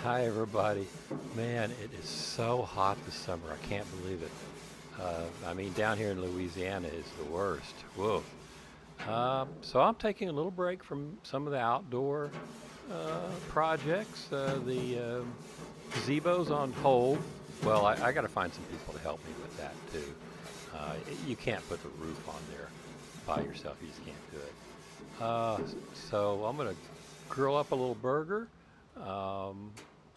Hi, everybody. Man, it is so hot this summer. I can't believe it. I mean, down here in Louisiana is the worst. Whoa. So I'm taking a little break from some of the outdoor projects. The gazebo's on hold. Well, I got to find some people to help me with that too. You can't put the roof on there by yourself. You just can't do it. Uh, so I'm gonna grill up a little burger, um,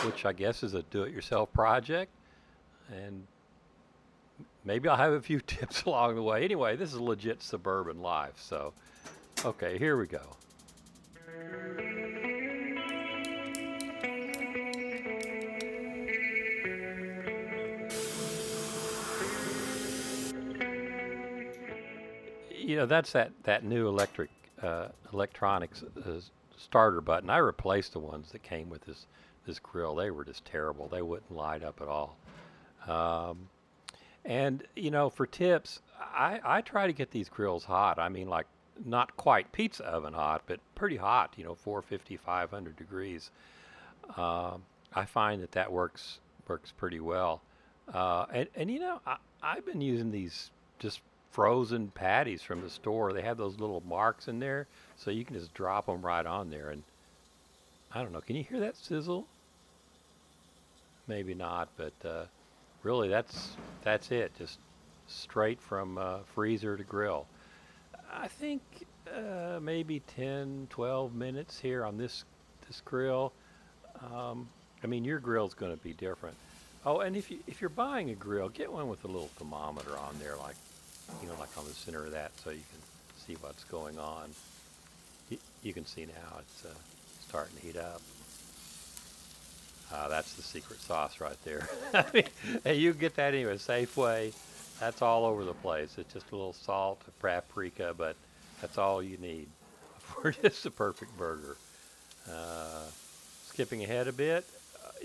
which I guess is a do-it-yourself project, and maybe I'll have a few tips along the way. Anyway, this is legit suburban life. So, okay, here we go. You know, that's that new electronics starter button. I replaced the ones that came with this grill. They were just terrible. They wouldn't light up at all. Um, and you know, for tips, I try to get these grills hot. I mean, like not quite pizza oven hot, but pretty hot. You know, 450, 500 degrees. I find that works pretty well. And you know, I've been using these just frozen patties from the store. They have those little marks in there, so you can just drop them right on there. And I don't know, can you hear that sizzle? Maybe not, but really that's it. Just straight from freezer to grill. I think maybe 10, 12 minutes here on this grill. Um, I mean, your grill's going to be different. Oh, and if you're buying a grill, get one with a little thermometer on there, like like on the center of that, so you can see what's going on. You can see now it's starting to heat up. That's the secret sauce right there. I mean, hey, you get that anyway, Safeway. That's all over the place. It's just a little salt, a paprika, but that's all you need for just a perfect burger. Uh, Skipping ahead a bit,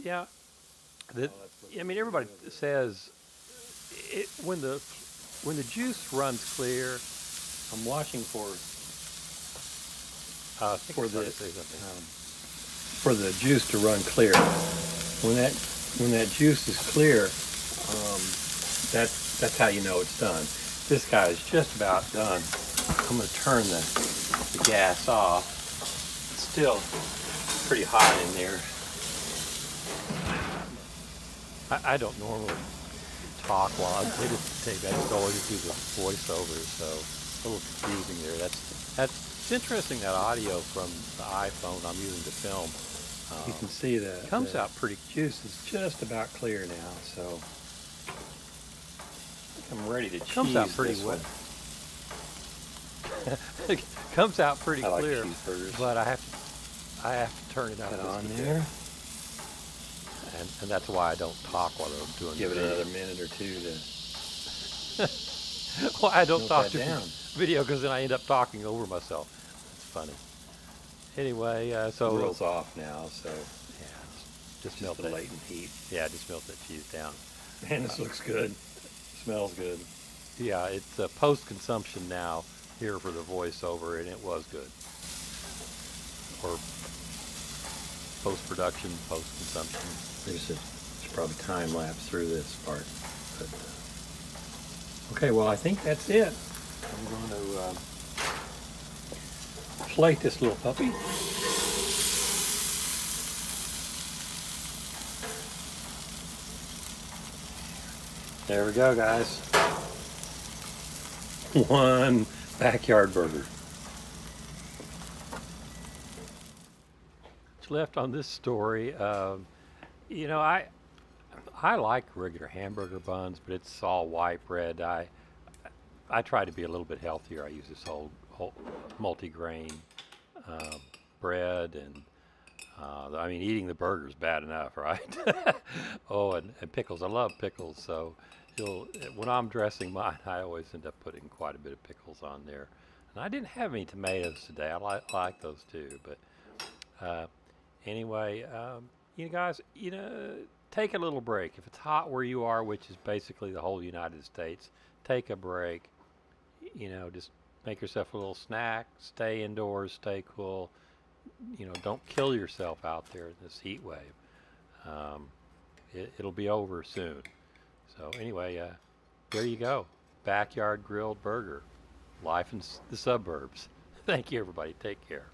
yeah. The, I mean, everybody says when the juice runs clear. I'm watching I think for it's hard the to say something. for the juice to run clear. When that juice is clear, that's how you know it's done. This guy is just about done. I'm going to turn the gas off. It's still pretty hot in there. I don't normally talk while I'm editing tape. I just always do the voiceover, so it's a little confusing there. That's it's interesting that audio from the iPhone I'm using to film You can see the comes out pretty. juice is just about clear now, so I'm ready to Comes out cheese pretty this well. one. It comes out pretty I like clear, cheeseburgers. but I have to turn it up Put it just on a bit. there. And that's why I don't talk while I'm doing Give it the another minute or two to video. Well, I don't melt talk that to down. video because then I end up talking over myself. It's funny. Anyway, so Grill's off now, so yeah, just just melt the that. latent heat. Yeah, just melt that cheese down. Man, this looks good. Smells good. Yeah, it's post-consumption now here for the voiceover, and it was good. Or post-production, post-consumption. There's probably time lapse through this part. But, okay, well, I think that's it. I'm going to plate this little puppy. There we go, guys. One backyard burger. What's left on this story? You know, I like regular hamburger buns, but it's all white bread. I try to be a little bit healthier. I use this whole multi-grain uh, bread, and I mean, eating the burger's bad enough, right? Oh, and pickles. I love pickles, so when I'm dressing mine, I always end up putting quite a bit of pickles on there. And I didn't have any tomatoes today. I like those too, but uh, anyway, you guys, take a little break. If it's hot where you are, which is basically the whole United States, take a break. Just make yourself a little snack, stay indoors, stay cool. Don't kill yourself out there in this heat wave. Um, it'll be over soon. So anyway, there you go. Backyard grilled burger. Life in the suburbs. Thank you, everybody. Take care.